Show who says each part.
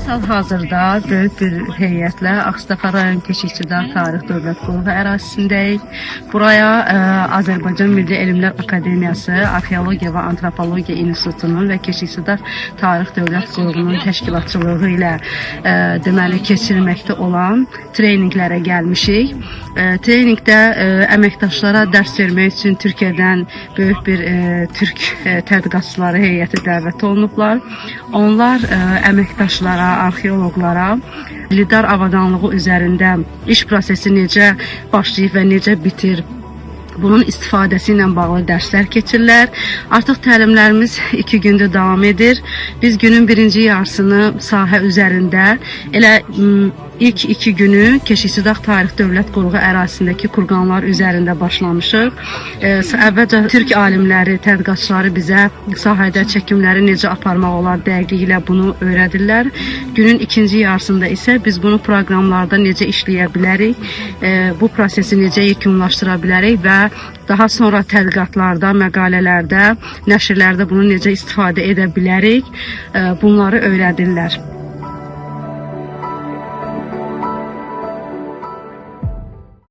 Speaker 1: Hal-hazırda böyük bir heyətlə Ağstafa rayon Keşikçidağ Tarix Dövlət Qoruğu ərazisindəyik. Buraya Azərbaycan Milli Elmlər Akademiyası, Arxeologiya və Antropologiya İnstitutunun və Keşikçidağ Tarix Dövlət Qoruğunun təşkilatçılığı ilə deməli keçirilməkdə olan treninqlərə gəlmişik. Treninqdə əməkdaşlara dərs vermək üçün Türkiyədən böyük bir Türk tədqiqatçıları heyəti dəvət olunublar. Onlar əməkdaşlara, arxeoloqlara lidar avadanlığı üzərində iş prosesi necə başlayıb və necə bitir, bunun istifadəsi ilə bağlı dərslər keçirlər. Artıq təlimlərimiz 2 gündür davam edir. Biz günün birinci yarısını sahə üzərində, elə ilk 2 günü Keşikçidağ Tarix Dövlət Qoruğu ərazisindəki kurqanlar üzərində başlamışıq. Əvvəlcə Türk alimləri, tədqiqatçıları bizə sahədə çəkimləri necə aparmaq olar dəqiqliyi ilə bunu öyrədirlər. Günün ikinci yarısında isə biz bunu proqramlarda necə işləyə bilərik, bu prosesi necə yekunlaşdıra bilərik və daha sonra tədqiqatlarda, məqalələrdə, nəşrlərdə bunu necə istifadə edə bilərik, bunları öyrədirlər.